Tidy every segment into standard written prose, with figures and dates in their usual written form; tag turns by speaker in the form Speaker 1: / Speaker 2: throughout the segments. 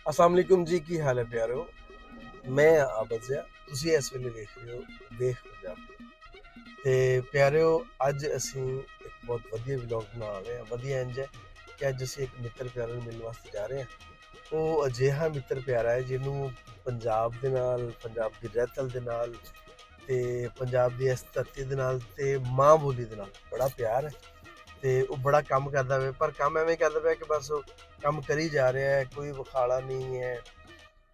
Speaker 1: अस्सलाम वालेकुम जी, की हाल है प्यारो। मैं आबज़िया, ਤੁਸੀਂ ਇਸ ਵੇਲੇ ਵੇਖ ਰਹੇ ਹੋ ਵੇਖ ਪੰਜਾਬ ਤੇ ਪਿਆਰਿਓ। ਅੱਜ ਅਸੀਂ ਇੱਕ ਬਹੁਤ ਵਧੀਆ ਵਲੌਗ ਬਣਾ ਰਹੇ ਹਾਂ। ਵਧੀਆ ਇੰਜ ਹੈ ਕਿ ਅੱਜ ਅਸੀਂ ਇੱਕ ਮਿੱਤਰ ਪਿਆਰੇ ਨੂੰ ਮਿਲਣ ਵਾਸਤੇ ਜਾ ਰਹੇ ਹਾਂ। ਉਹ ਅਜਿਹਾ ਮਿੱਤਰ ਪਿਆਰਾ ਹੈ ਜਿਹਨੂੰ ਪੰਜਾਬ ਦੇ ਨਾਲ, ਪੰਜਾਬ ਦੀ ਰਹਿਤਲ ਦੇ ਨਾਲ ਤੇ ਪੰਜਾਬ ਦੀ ਇਸ ਧਰਤੀ ਦੇ ਨਾਲ ਤੇ ਮਾਂ ਬੋਲੀ ਦੇ ਨਾਲ ਬੜਾ ਪਿਆਰ ਹੈ। ਤੇ ਉਹ ਬੜਾ ਕੰਮ ਕਰਦਾ ਵੇ, ਪਰ ਕੰਮ ਐਵੇਂ ਕਰਦਾ ਪਿਆ ਕਿ ਬਸ ਉਹ ਕੰਮ ਕਰੀ ਜਾ ਰਿਹਾ ਹੈ। ਕੋਈ ਵਿਖਾਲਾ ਨਹੀਂ ਹੈ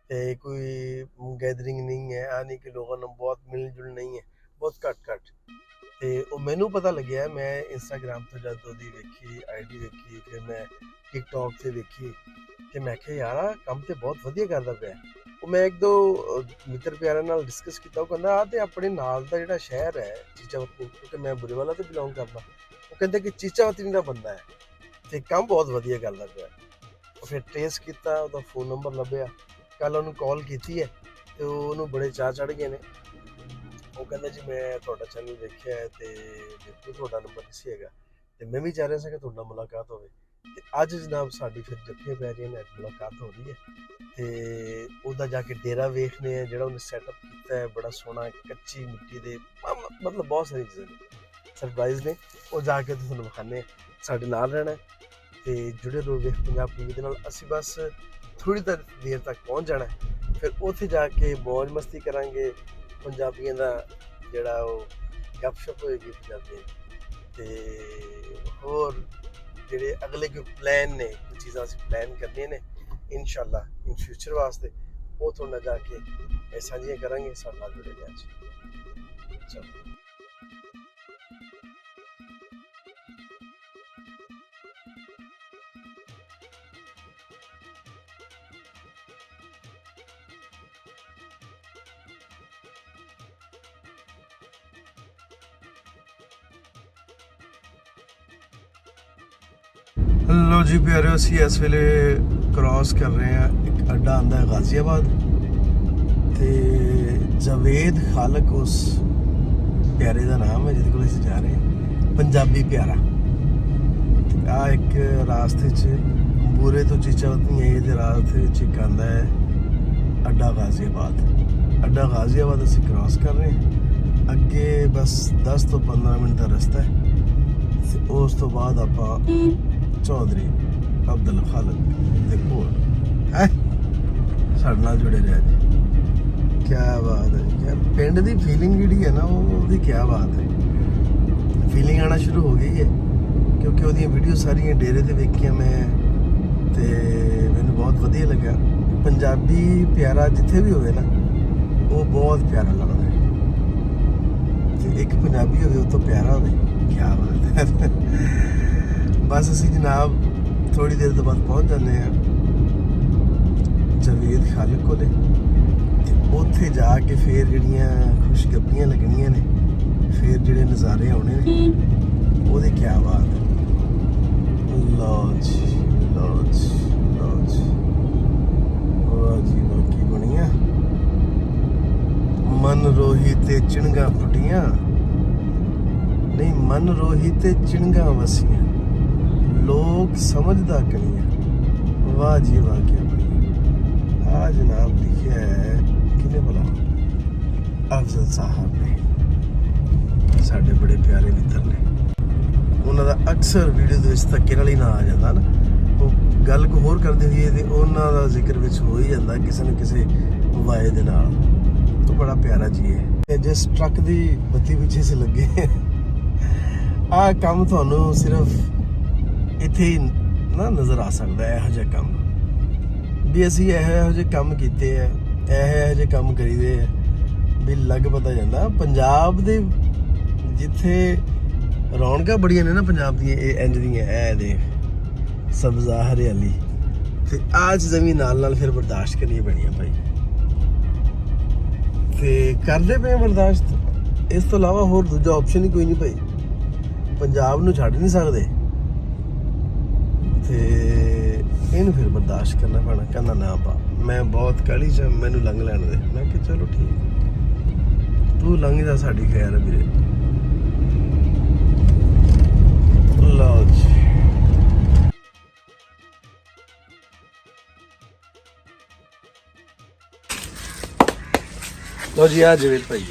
Speaker 1: ਤੇ ਕੋਈ ਗੈਦਰਿੰਗ ਨਹੀਂ ਹੈ। ਆ ਨਹੀਂ ਕਿ ਲੋਕਾਂ ਨੂੰ ਬਹੁਤ ਮਿਲ ਜੁਲ ਨਹੀਂ ਹੈ, ਬਹੁਤ ਘੱਟ। ਤੇ ਉਹ ਮੈਨੂੰ ਪਤਾ ਲੱਗਿਆ, ਮੈਂ ਇੰਸਟਾਗ੍ਰਾਮ ਤੋਂ ਜਦ ਉਹਦੀ ਵੇਖੀ ਆਈਡੀ ਵੇਖੀ, ਫਿਰ ਮੈਂ ਟਿਕਟੌਕ ਤੇ ਵੇਖੀ ਤੇ ਮੈਂ ਕਿਹਾ ਯਾਰ ਆਹ ਕੰਮ ਤੇ ਬਹੁਤ ਵਧੀਆ ਕਰਦਾ ਪਿਆ। ਉਹ ਮੈਂ ਇੱਕ ਦੋ ਮਿੱਤਰ ਪਿਆਰਿਆਂ ਨਾਲ ਡਿਸਕਸ ਕੀਤਾ। ਉਹ ਕਹਿੰਦਾ ਆ ਤੇ ਆਪਣੇ ਨਾਲ ਦਾ ਜਿਹੜਾ ਸ਼ਹਿਰ ਹੈ ਚੀਚਾਵਤਨੀ, ਕਿਉਂਕਿ ਮੈਂ ਬੁਰੇਵਾਲਾ ਤੋਂ ਬਿਲੋਂਗ ਕਰਦਾ। ਉਹ ਕਹਿੰਦਾ ਕਿ ਚੀਚਾਵਤਨੀ ਦਾ ਬੰਦਾ ਹੈ ਤੇ ਕੰਮ ਬਹੁਤ ਵਧੀਆ ਕਰਦਾ ਪਿਆ। ਉਹ ਫਿਰ ਟ੍ਰੇਸ ਕੀਤਾ, ਉਹਦਾ ਫੋਨ ਨੰਬਰ ਲੱਭਿਆ, ਕੱਲ ਉਹਨੂੰ ਕਾਲ ਕੀਤੀ ਹੈ ਤੇ ਉਹਨੂੰ ਬੜੇ ਚਾਅ ਚੜ੍ਹ ਗਏ ਨੇ। ਉਹ ਕਹਿੰਦਾ ਜੀ ਮੈਂ ਤੁਹਾਡਾ ਚੈਨਲ ਵੇਖਿਆ ਹੈ ਤੇ ਦੇਖੋ ਤੁਹਾਡਾ ਨੰਬਰ ਨਹੀਂ ਸੀ ਹੈਗਾ ਤੇ ਮੈਂ ਵੀ ਚਾਹ ਰਿਹਾ ਸੀ ਕਿ ਤੁਹਾਡਾ ਮੁਲਾਕਾਤ ਹੋਵੇ। ਤੇ ਅੱਜ ਜਨਾਬ ਸਾਡੀ ਫਿਰ ਜੱਫੀਆਂ ਪੈ ਰਹੀਆਂ ਨੇ, ਅੱਜ ਮੁਲਾਕਾਤ ਹੋ ਰਹੀ ਹੈ ਤੇ ਉਹਦਾ ਜਾ ਕੇ ਡੇਰਾ ਵੇਖਦੇ ਆ ਜਿਹੜਾ ਉਹਨੇ ਸੈਟਅਪ ਕੀਤਾ ਹੈ। ਬੜਾ ਸੋਹਣਾ, ਕੱਚੀ ਮਿੱਟੀ ਦੇ ਮਤਲਬ ਬਹੁਤ ਸਾਰੀ ਚੀਜ਼ਾਂ ਨੇ, ਸਰਪ੍ਰਾਈਜ਼ ਨੇ। ਉਹ ਜਾ ਕੇ ਤੁਹਾਨੂੰ ਵਿਖਾਉਂਦੇ ਹਾਂ। ਸਾਡੇ ਨਾਲ ਰਹਿਣਾ ਤੇ ਜੁੜੇ ਰਹੋ ਵੇਖ ਪੰਜਾਬ ਟੀਵੀ ਦੇ ਨਾਲ। ਅਸੀਂ ਬਸ ਥੋੜ੍ਹੀ ਦੇਰ ਤੱਕ ਪਹੁੰਚ ਜਾਣਾ, ਫਿਰ ਉੱਥੇ ਜਾ ਕੇ ਮੌਜ ਮਸਤੀ ਕਰਾਂਗੇ। ਪੰਜਾਬੀਆਂ ਦਾ ਜਿਹੜਾ ਉਹ ਗੱਪਸ਼ਪ ਹੋਏਗੀ ਪੰਜਾਬੀਆਂ ਤੇ ਹੋਰ ਜਿਹੜੇ ਅਗਲੇ ਕੋਈ ਪਲਾਨ ਨੇ, ਕੋਈ ਚੀਜ਼ਾਂ ਅਸੀਂ ਪਲਾਨ ਕਰਨੀਆਂ ਨੇ ਇਨਸ਼ਾਅੱਲਾ ਇਨ ਫਿਊਚਰ ਵਾਸਤੇ, ਉਹ ਤੁਹਾਡੇ ਨਾਲ ਜਾ ਕੇ ਸਾਂਝੀਆਂ ਕਰਾਂਗੇ। ਸਾਡੇ ਨਾਲ ਜੁੜੇ ਰਹੋ ਅੱਜ। ਚਲੋ ਲੋ ਜੀ ਪਿਆਰਿਓ, ਅਸੀਂ ਇਸ ਵੇਲੇ ਕ੍ਰਾਸ ਕਰ ਰਹੇ ਹਾਂ ਇੱਕ ਅੱਡਾ ਆਉਂਦਾ ਹੈ ਗਾਜ਼ੀਆਬਾਦ ਤੇ ਜਵੇਦ ਖਾਲਕ ਉਸ ਪਿਆਰੇ ਦਾ ਨਾਮ ਹੈ ਜਿਹਦੇ ਕੋਲ ਅਸੀਂ ਜਾ ਰਹੇ ਹਾਂ, ਪੰਜਾਬੀ ਪਿਆਰਾ। ਤੇ ਆ ਇੱਕ ਰਾਸਤੇ 'ਚ ਬੂਰੇ ਤੋਂ ਚੀਚਾਵਤਨੀ ਆਏ ਦੇ ਰਾਸਤੇ ਵਿੱਚ ਇੱਕ ਆਉਂਦਾ ਹੈ ਅੱਡਾ ਗਾਜ਼ੀਆਬਾਦ। ਅੱਡਾ ਗਾਜ਼ੀਆਬਾਦ ਅਸੀਂ ਕ੍ਰਾਸ ਕਰ ਰਹੇ ਹਾਂ। ਅੱਗੇ ਬਸ 10 ਤੋਂ 15 ਮਿੰਟ ਦਾ ਰਸਤਾ ਹੈ ਤੇ ਉਸ ਤੋਂ ਬਾਅਦ ਆਪਾਂ ਚੌਧਰੀ ਅਬਦੁਲ ਖਾਲਕ ਦੇ ਕੋਲ ਹੈ। ਸਾਡੇ ਨਾਲ ਜੁੜੇ ਰਿਹਾ ਜੀ। ਕੀ ਬਾਤ ਹੈ, ਪਿੰਡ ਦੀ ਫੀਲਿੰਗ ਜਿਹੜੀ ਹੈ ਨਾ, ਉਹਦੀ ਕੀ ਬਾਤ ਹੈ। ਫੀਲਿੰਗ ਆਉਣਾ ਸ਼ੁਰੂ ਹੋ ਗਈ ਹੈ ਕਿਉਂਕਿ ਉਹਦੀਆਂ ਵੀਡੀਓ ਸਾਰੀਆਂ ਡੇਰੇ ਤੇ ਵੇਖੀਆਂ ਮੈਂ ਤੇ ਮੈਨੂੰ ਬਹੁਤ ਵਧੀਆ ਲੱਗਾ। ਪੰਜਾਬੀ ਪਿਆਰਾ ਜਿੱਥੇ ਵੀ ਹੋਵੇ ਨਾ, ਉਹ ਬਹੁਤ ਪਿਆਰਾ ਲੱਗਦਾ ਹੈ ਤੇ ਇੱਕ ਪੰਜਾਬੀ ਹੋਵੇ ਉਹ ਤੋਂ ਪਿਆਰਾ ਹੋਵੇ, ਕੀ ਬਾਤ ਹੈ। ਬਸ ਅਸੀਂ ਜਨਾਬ ਥੋੜੀ ਦੇਰ ਤੋਂ ਬਾਅਦ ਪਹੁੰਚ ਜਾਂਦੇ ਹਾਂ ਜਵੇਦ ਖਾਲਕ ਕੋਲੇ ਤੇ ਉੱਥੇ ਜਾ ਕੇ ਫਿਰ ਜਿਹੜੀਆਂ ਖੁਸ਼ਗੱਪੀਆਂ ਲੱਗਣੀਆਂ ਨੇ, ਫਿਰ ਜਿਹੜੇ ਨਜ਼ਾਰੇ ਆਉਣੇ ਨੇ, ਉਹਦੇ ਕੀ ਬਾਤ ਹੈ। ਲਓ ਜੀ ਲਓ ਜੀ ਲਓ ਜੀ, ਵਾਹ ਜੀ ਵਾਹ, ਕੀ ਬਣੀਆਂ। ਮਨ ਰੋਹੀ ਤੇ ਚਿਣਗਾ ਫੁੱਟੀਆਂ, ਨਹੀਂ ਮਨ ਰੋਹੀ ਤੇ ਚਿਣਗਾ ਵਸੀਆਂ, ਲੋਕ ਸਮਝਦਾ ਕਣੀਆਂ। ਵਾਹ ਜੀ ਵਾਹ, ਕੀ ਬਣੀ। ਆ ਜਨਾਬ ਲਿਖਿਆ ਹੈ ਕਿਹਨੇ ਭਲਾ, ਅਫਜ਼ਲ ਸਾਹਿਬ ਨੇ, ਸਾਡੇ ਬੜੇ ਪਿਆਰੇ ਮਿੱਤਰ ਨੇ। ਉਹਨਾਂ ਦਾ ਅਕਸਰ ਵੀਡੀਓ ਦੇ ਵਿੱਚ ਧੱਕੇ ਨਾਲ ਹੀ ਨਾ ਆ ਜਾਂਦਾ ਨਾ, ਉਹ ਗੱਲ ਕੋ ਹੋਰ ਕਰਦੇ ਹੋਈਏ ਤੇ ਉਹਨਾਂ ਦਾ ਜ਼ਿਕਰ ਵਿੱਚ ਹੋ ਹੀ ਜਾਂਦਾ ਕਿਸੇ ਨਾ ਕਿਸੇ ਵਾਏ ਦੇ ਨਾਲ। ਤਾਂ ਬੜਾ ਪਿਆਰਾ ਜੀ ਹੈ। ਜਿਸ ਟਰੱਕ ਦੀ ਬੱਤੀ ਪਿੱਛੇ ਸੇ ਲੱਗੇ, ਆਹ ਕੰਮ ਤੁਹਾਨੂੰ ਸਿਰਫ ਇੱਥੇ ਹੀ ਨਾ ਨਜ਼ਰ ਆ ਸਕਦਾ ਹੈ। ਇਹੋ ਜਿਹਾ ਕੰਮ ਵੀ ਅਸੀਂ ਇਹੋ ਜਿਹੇ ਕੰਮ ਕੀਤੇ ਆ, ਇਹੋ ਜਿਹੇ ਕੰਮ ਕਰੀਦੇ ਆ ਵੀ ਲੱਗ ਪਤਾ ਜਾਂਦਾ। ਪੰਜਾਬ ਦੇ ਜਿੱਥੇ ਰੌਣਕਾਂ ਬੜੀਆਂ ਨੇ ਨਾ ਪੰਜਾਬ ਦੀਆਂ, ਇਹ ਇੰਜ ਦੀਆਂ, ਇਹ ਦੇਖ ਸਬਜ਼ਾ ਹਰਿਆਲੀ ਤੇ ਆਹ ਚੀਜ਼ਾਂ ਵੀ ਨਾਲ ਨਾਲ ਫਿਰ ਬਰਦਾਸ਼ਤ ਕਰਨੀਆਂ ਪੈਣੀਆਂ ਭਾਈ, ਤੇ ਕਰਦੇ ਪਏ ਬਰਦਾਸ਼ਤ। ਇਸ ਤੋਂ ਇਲਾਵਾ ਹੋਰ ਦੂਜਾ ਆਪਸ਼ਨ ਹੀ ਕੋਈ ਨਹੀਂ ਭਾਈ। ਪੰਜਾਬ ਨੂੰ ਛੱਡ ਨਹੀਂ ਸਕਦੇ ਤੇ ਇਹਨੂੰ ਫਿਰ ਬਰਦਾਸ਼ਤ ਕਰਨਾ ਪੈਣਾ। ਕਹਿੰਦਾ ਨਾ ਪਾ, ਮੈਂ ਬਹੁਤ ਕਾਹਲੀ 'ਚ, ਮੈਨੂੰ ਲੰਘ ਲੈਣ ਦੇ। ਮੈਂ ਕਿਹਾ ਚਲੋ ਠੀਕ, ਤੂੰ ਲੰਘ ਜਾ, ਸਾਡੀ ਖੈਰ ਹੈ ਵੀਰੇ। ਲਓ ਜੀ ਲਓ ਜੀ ਆ ਜਵੇਦ ਭਾਈ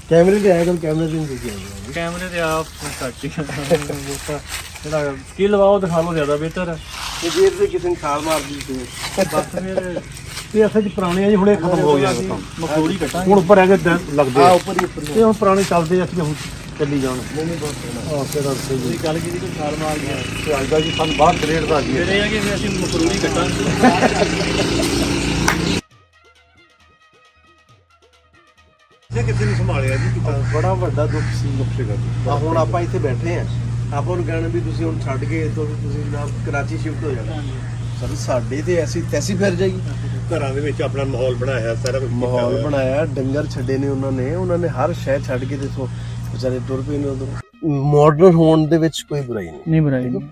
Speaker 1: ਕੈਮਰੇ ਤੇ ਆਇਆ ਕਰ ਕੈਮਰੇ ਤੇ ਨਹੀਂ ਦੇਖੀ ਆਉਂਦੇ
Speaker 2: ਕੈਮਰੇ ਤੇ ਆਪ ਘੱਟ ਹੀ ਜਿਹੜਾ ਸਕਿੱਲ ਲਵਾਓ ਦਿਖਾ ਲਓ ਜ਼ਿਆਦਾ ਬਿਹਤਰ ਹੈ।
Speaker 1: ਇਹ ਜੇਰ ਤੇ ਕਿਸੇ ਨੇ ਛਾਲ ਮਾਰਦੀ ਸੀ
Speaker 2: ਬਸ ਫਿਰ ਇਹ ਅਸਲ 'ਚ ਪੁਰਾਣੇ ਆ ਜੀ, ਹੁਣੇ ਖਤਮ ਹੋ ਗਿਆ ਕੰਮ। ਮਖੌੜੀ ਕੱਟਾਂਗੇ ਹੁਣ ਉੱਪਰ ਹੈਗੇ ਲੱਗਦੇ
Speaker 1: ਆ
Speaker 2: ਆ
Speaker 1: ਉੱਪਰ ਹੀ ਉੱਪਰ
Speaker 2: ਇਹ ਹੁਣ ਪੁਰਾਣੇ ਚੱਲਦੇ ਆ, ਅਸੀਂ ਹੁਣ ਚੱਲੀ ਜਾਣ।
Speaker 1: ਨਹੀਂ ਬਹੁਤ ਸੋਹਣਾ
Speaker 2: ਹਾਂ ਫਿਰ ਤੁਸੀਂ ਗੱਲ ਕੀਤੀ ਕੋਈ ਛਾਲ ਮਾਰ ਗਿਆ
Speaker 1: ਤੇ ਅੱਜ ਦਾ ਜੀ ਸਾਨੂੰ ਬਾਹਰ ਗ੍ਰੇਡ ਦਾ ਜੀ
Speaker 2: ਫਿਰ ਇਹ ਆ ਕਿ ਫਿਰ ਅਸੀਂ ਮਖੌੜੀ ਕੱਟਾਂਗੇ।
Speaker 1: ਕਿਸੇ ਨੇ ਸੰਭਾਲਿਆ ਜੀ
Speaker 2: ਬੜਾ ਵੱਡਾ ਦੁੱਖ ਸੀ ਨਕਸ਼ੇ ਦਾ।
Speaker 1: ਹੁਣ ਆਪਾਂ ਇੱਥੇ ਬੈਠੇ ਆ, ਆਪਾਂ ਨੂੰ ਕਹਿਣਾ ਵੀ ਤੁਸੀਂ ਹੁਣ ਛੱਡ ਕੇ ਤੋਂ ਤੁਸੀਂ ਨਾ ਕਰਾਚੀ ਸ਼ਿਫਟ ਹੋ ਜਾਣਾ। ਸਰ ਸਾਡੇ ਤੇ ਐਸੀ ਤੈਸੀ ਫਿਰ ਜਾਏਗੀ।
Speaker 3: ਘਰਾਂ ਦੇ ਵਿੱਚ ਆਪਣਾ ਮਾਹੌਲ ਬਣਾਇਆ, ਸਾਰਾ ਕੁਝ
Speaker 1: ਮਾਹੌਲ ਬਣਾਇਆ, ਡੰਗਰ ਛੱਡੇ ਨੇ ਉਹਨਾਂ ਨੇ ਹਰ ਸ਼ਹਿਰ ਛੱਡ ਕੇ ਦੇਖੋ ਵਿਚਾਰੇ ਟੁਰ ਪਏ ਨੇ ਉਧਰ। ਮਾਡਰਨ ਹੋਣ ਦੇ ਵਿੱਚ ਕੋਈ ਬੁਰਾਈ ਨਹੀਂ
Speaker 2: ਬੁਰਾਈ ਨਹੀਂ।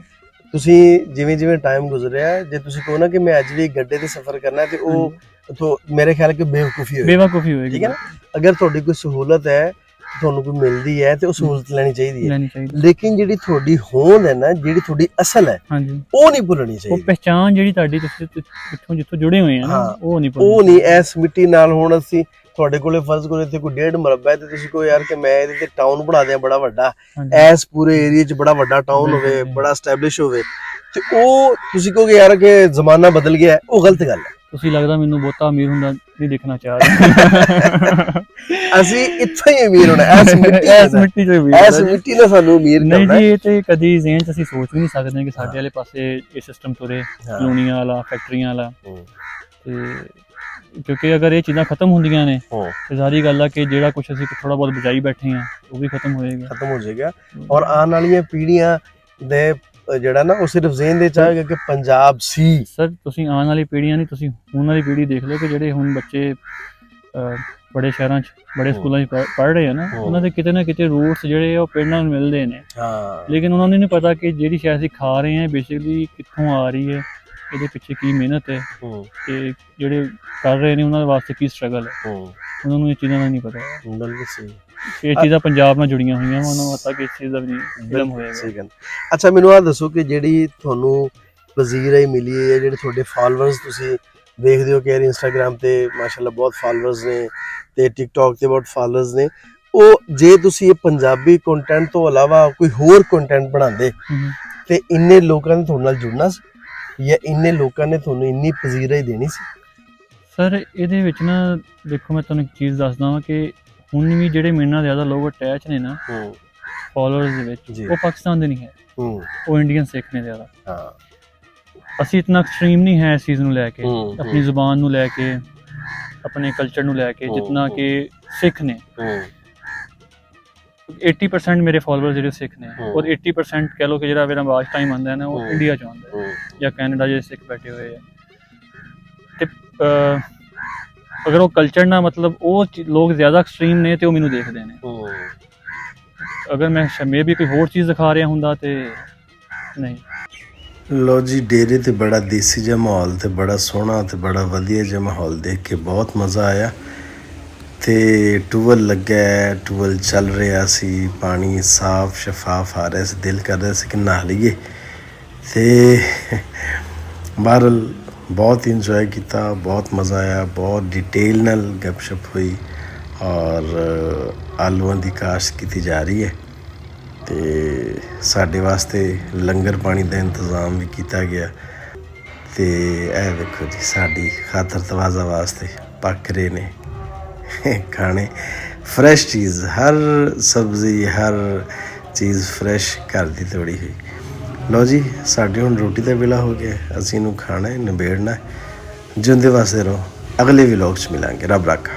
Speaker 1: ਤੁਸੀਂ ਜਿਵੇਂ ਟਾਈਮ ਗੁਜ਼ਰਿਆ, ਜੇ ਤੁਸੀਂ ਕਹੋ ਨਾ ਕਿ ਮੈਂ ਅੱਜ ਵੀ ਗੱਡੇ ਤੇ ਸਫ਼ਰ ਕਰਨਾ ਤੇ ਉਹ ਤੋਂ ਮੇਰੇ ਖਿਆਲ ਕਿ ਬੇਵਕੂਫੀ ਹੋਏਗੀ। ਠੀਕ ਹੈ ਨਾ, ਅਗਰ ਤੁਹਾਡੀ ਕੋਈ ਸਹੂਲਤ ਹੈ, ਤੁਹਾਨੂੰ ਕੋਈ ਮਿਲਦੀ ਹੈ ਤੇ ਉਹ ਸਹੂਲਤ ਲੈਣੀ ਚਾਹੀਦੀ ਹੈ। ਲੇਕਿਨ ਜਿਹੜੀ ਤੁਹਾਡੀ ਹੋਂਦ ਹੈ ਨਾ, ਜਿਹੜੀ ਤੁਹਾਡੀ ਅਸਲ ਹੈ, ਉਹ ਨਹੀਂ ਭੁੱਲਣੀ ਚਾਹੀਦੀ।
Speaker 2: ਉਹ ਪਹਿਚਾਨ ਜਿਹੜੀ ਤੁਹਾਡੀ ਤੁਸੀਂ ਜਿੱਥੋਂ ਜੁੜੇ ਹੋਏ ਆ ਨਾ, ਉਹ
Speaker 1: ਨਹੀਂ ਇਸ ਮਿੱਟੀ ਨਾਲ। ਹੁਣ ਅਸੀਂ ਤੁਹਾਡੇ ਕੋਲੇ ਫਰਜ਼ ਕਰੋ ਇੱਥੇ ਕੋਈ 1.5 ਮਰਬਾ ਹੈ ਤੇ ਤੁਸੀਂ ਕਹੋ ਯਾਰ ਕਿ ਮੈਂ ਇਹਦੇ ਤੇ ਟਾਊਨ ਬਣਾ ਦਿਆਂ ਬੜਾ ਵੱਡਾ, ਇਸ ਪੂਰੇ ਏਰੀਆ 'ਚ ਬੜਾ ਵੱਡਾ ਟਾਊਨ ਹੋਵੇ, ਬੜਾ ਐਸਟੈਬਲਿਸ਼ ਹੋਵੇ, ਤੇ ਉਹ ਤੁਸੀਂ ਕਹੋਗੇ ਯਾਰ ਕਿ ਜ਼ਮਾਨਾ ਬਦਲ ਗਿਆ, ਉਹ ਗਲਤ ਗੱਲ ਹੈ।
Speaker 2: ਤੁਸੀਂ ਲੱਗਦਾ ਮੈਨੂੰ ਬਹੁਤਾ ਅਮੀਰ ਹੁੰਦਾ ਨਹੀਂ ਦੇਖਣਾ ਚਾਹ ਰਹੇ।
Speaker 1: ਅਸੀਂ ਇੱਥੇ ਹੀ ਅਮੀਰ ਹੋਣਾ, ਇਸ ਮਿੱਟੀ ਨੇ ਸਾਨੂੰ ਅਮੀਰ ਕਰਨਾ।
Speaker 2: ਨਹੀਂ ਜੀ, ਇਹ ਤੇ ਕਦੀ ਜ਼ਿਹਨ 'ਚ ਅਸੀਂ ਸੋਚ ਵੀ ਨਹੀਂ ਸਕਦੇ ਕਿ ਸਾਡੇ ਵਾਲੇ ਪਾਸੇ ਇਹ ਸਿਸਟਮ ਤੁਰੇ, ਕਲੋਨੀਆਂ ਵਾਲਾ, ਫੈਕਟਰੀਆਂ ਵਾਲਾ। ਤੇ ਕਿਉਂਕਿ ਅਗਰ ਇਹ ਚੀਜ਼ਾਂ ਖਤਮ ਹੁੰਦੀਆਂ ਨੇ ਤੇ ਸਾਰੀ ਗੱਲ ਆ ਕਿ ਜਿਹੜਾ ਕੁਝ ਅਸੀਂ ਥੋੜਾ ਬਹੁਤ ਬਚਾਈ ਬੈਠੇ ਆ ਉਹ ਵੀ ਖਤਮ ਹੋ ਜਾਏਗਾ।
Speaker 1: ਔਰ ਆਉਣ ਵਾਲੀਆਂ ਪੀੜ੍ਹੀਆਂ ਦੇ ਜਿਹੜਾ ਨਾ ਉਹ ਸਿਰਫ ਜ਼ਿਹਨ ਦੇ ਚਾਹੇਗਾ ਕਿ ਪੰਜਾਬ ਸੀ।
Speaker 2: ਸਰ ਤੁਸੀਂ ਆਉਣ ਵਾਲੀ ਪੀੜ੍ਹੀਆਂ ਨਹੀਂ, ਤੁਸੀਂ ਹੁਣ ਵਾਲੀ ਪੀੜ੍ਹੀ ਦੇਖ ਲਓ ਕਿ ਜਿਹੜੇ ਹੁਣ ਬੱਚੇ ਬੜੇ ਸ਼ਹਿਰਾਂ 'ਚ ਬੜੇ ਸਕੂਲਾਂ 'ਚ ਪੜ੍ਹ ਰਹੇ ਆ ਨਾ, ਉਹਨਾਂ ਦੇ ਕਿਤੇ ਨਾ ਕਿਤੇ ਰੂਟਸ ਜਿਹੜੇ ਆ ਉਹ ਪਿੰਡਾਂ ਨੂੰ ਮਿਲਦੇ ਨੇ। ਲੇਕਿਨ ਉਹਨਾਂ ਨੂੰ ਨਹੀਂ ਪਤਾ ਕਿ ਜਿਹੜੀ ਸ਼ਾਇਦ ਅਸੀਂ ਖਾ ਰਹੇ ਹਾਂ ਬੇਸਿਕਲੀ ਕਿੱਥੋਂ ਆ ਰਹੀ ਹੈ, ਇਹਦੇ ਪਿੱਛੇ ਕੀ ਮਿਹਨਤ ਹੈ, ਤੇ ਜਿਹੜੇ ਕਰ ਰਹੇ ਨੇ ਉਹਨਾਂ ਵਾਸਤੇ ਕੀ ਸਟਰਗਲ ਹੈ। ਉਹਨਾਂ ਨੂੰ ਇਹ ਚੀਜ਼ਾਂ ਦਾ ਨਹੀਂ ਪਤਾ। ਇਹ ਚੀਜ਼ਾਂ ਪੰਜਾਬ ਨਾਲ ਜੁੜੀਆਂ ਹੋਈਆਂ, ਉਹਨਾਂ ਨੂੰ ਪਤਾ ਕਿ ਇਸ ਚੀਜ਼ ਦਾ ਵੀ ਇਲਮ ਹੋਏਗਾ।
Speaker 1: ਅੱਛਾ, ਮੈਨੂੰ ਆਹ ਦੱਸੋ ਕਿ ਜਿਹੜੀ ਤੁਹਾਨੂੰ ਵਜ਼ੀਰ ਮਿਲੀ ਹੈ, ਜਿਹੜੇ ਤੁਹਾਡੇ ਫਾਲੋਅਰਸ ਤੁਸੀਂ ਦੇਖਦੇ ਹੋ ਕਿ ਯਾਰ ਇੰਸਟਾਗ੍ਰਾਮ ਤੇ ਮਾਸ਼ਾਅੱਲਾ ਬਹੁਤ ਫਾਲੋਅਰਸ ਨੇ ਤੇ ਟਿਕਟੌਕ ਤੇ ਬਹੁਤ ਫਾਲੋਅਰਸ ਨੇ, ਉਹ ਜੇ ਤੁਸੀਂ ਇਹ ਪੰਜਾਬੀ ਕੰਟੈਂਟ ਤੋਂ ਇਲਾਵਾ ਕੋਈ ਹੋਰ ਕੰਟੈਂਟ ਬਣਾਉਂਦੇ ਤੇ ਇੰਨੇ ਲੋਕਾਂ ਨੇ ਤੁਹਾਡੇ ਨਾਲ ਜੁੜਨਾ ਸੀ ਜਾਂ ਇੰਨੇ ਲੋਕਾਂ ਨੇ ਤੁਹਾਨੂੰ ਇੰਨੀ ਪਜ਼ੀਰਾਈ ਦੇਣੀ ਸੀ?
Speaker 2: ਸਰ ਇਹਦੇ ਵਿੱਚ ਨਾ ਦੇਖੋ, ਮੈਂ ਤੁਹਾਨੂੰ ਇੱਕ ਚੀਜ਼ ਦੱਸਦਾ ਵਾਂ ਕਿ ਹੁਣ ਵੀ ਜਿਹੜੇ ਮੇਰੇ ਨਾਲ ਜ਼ਿਆਦਾ ਲੋਕ ਅਟੈਚ ਨੇ ਨਾ ਫਾਲੋਅਰਸ ਦੇ ਵਿੱਚ, ਉਹ ਪਾਕਿਸਤਾਨ ਦੇ ਨਹੀਂ ਹੈ, ਉਹ ਇੰਡੀਅਨ ਸਿੱਖ ਨੇ ਜ਼ਿਆਦਾ। ਅਸੀਂ ਇਤਨਾ ਐਕਸਟ੍ਰੀਮ ਨਹੀਂ ਹੈ ਇਸ ਚੀਜ਼ ਨੂੰ ਲੈ ਕੇ, ਆਪਣੀ ਜ਼ੁਬਾਨ ਨੂੰ ਲੈ ਕੇ, ਆਪਣੇ ਕਲਚਰ ਨੂੰ ਲੈ ਕੇ, ਜਿਤਨਾ ਕਿ ਸਿੱਖ ਨੇ। 80% ਮੇਰੇ ਫਾਲੋਅਰ ਜਿਹੜੇ ਸਿੱਖ ਨੇ, ਔਰ 80% ਕਹਿ ਲਓ ਕਿ ਜਿਹੜਾ ਮੇਰਾ ਵਾਚ ਟਾਈਮ ਆਉਂਦਾ ਹੈ ਨਾ, ਉਹ ਇੰਡੀਆ 'ਚ ਆਉਂਦਾ ਜਾਂ ਕੈਨੇਡਾ ਜਿਹੜੇ ਸਿੱਖ ਬੈਠੇ ਹੋਏ ਆ। ਤੇ ਅਗਰ ਉਹ ਕਲਚਰ ਨਾਲ ਮਤਲਬ ਉਹ ਲੋਕ ਜ਼ਿਆਦਾ ਐਕਸਟ੍ਰੀਮ ਨੇ ਤੇ ਉਹ ਮੈਨੂੰ ਦੇਖਦੇ ਨੇ। ਅਗਰ ਮੈਂ ਵੀ ਕੋਈ ਹੋਰ ਚੀਜ਼ ਦਿਖਾ ਰਿਹਾ ਹੁੰਦਾ ਤੇ ਨਹੀਂ।
Speaker 1: ਲੋ ਜੀ, ਡੇਰੇ ਤੇ ਬੜਾ ਦੇਸੀ ਜਿਹਾ ਮਾਹੌਲ ਤੇ ਬੜਾ ਸੋਹਣਾ ਤੇ ਬੜਾ ਵਧੀਆ ਜਿਹਾ ਮਾਹੌਲ ਦੇਖ ਕੇ ਬਹੁਤ ਮਜ਼ਾ ਆਇਆ। ਤੇ ਟੂਵਲ ਲੱਗਾ, ਟੂਵਲ ਚੱਲ ਰਿਹਾ ਸੀ, ਪਾਣੀ ਸਾਫ਼ ਸ਼ਫਾਫ ਆ ਰਿਹਾ ਸੀ, ਦਿਲ ਕਰ ਰਿਹਾ ਸੀ ਕਿ ਨਹਾ ਲਈਏ। ਤੇ ਬਹਰਹਾਲ ਬਹੁਤ ਇੰਜੋਏ ਕੀਤਾ, ਬਹੁਤ ਮਜ਼ਾ ਆਇਆ, ਬਹੁਤ ਡਿਟੇਲ ਨਾਲ ਗੱਪਸ਼ਪ ਹੋਈ ਔਰ ਆਲੂਆਂ ਦੀ ਕਾਸ਼ਤ ਕੀਤੀ ਜਾ ਰਹੀ ਹੈ। ਤੇ ਸਾਡੇ ਵਾਸਤੇ ਲੰਗਰ ਪਾਣੀ ਦਾ ਇੰਤਜ਼ਾਮ ਵੀ ਕੀਤਾ ਗਿਆ। ਤੇ ਇਹ ਵੇਖੋ ਜੀ, ਸਾਡੀ ਖਾਤਰ ਤਵਾਜ਼ਾ ਵਾਸਤੇ ਪੱਕ ਰਹੇ ਨੇ ਖਾਣੇ, ਫਰੈਸ਼ ਚੀਜ਼, ਹਰ ਸਬਜ਼ੀ ਹਰ ਚੀਜ਼ ਫਰੈਸ਼ ਘਰ ਦੀ ਤੋੜੀ ਹੋਈ। ਲਓ ਜੀ, ਸਾਡੀ ਹੁਣ ਰੋਟੀ ਦਾ ਵੇਲਾ ਹੋ ਗਿਆ, ਅਸੀਂ ਇਹਨੂੰ ਖਾਣਾ ਹੈ, ਨਿਬੇੜਨਾ ਹੈ। ਜਿਉਂਦੇ ਵਾਸਤੇ ਰਹੋ, ਅਗਲੇ ਵਲੌਗ 'ਚ ਮਿਲਾਂਗੇ। ਰੱਬ ਰਾਖਾ।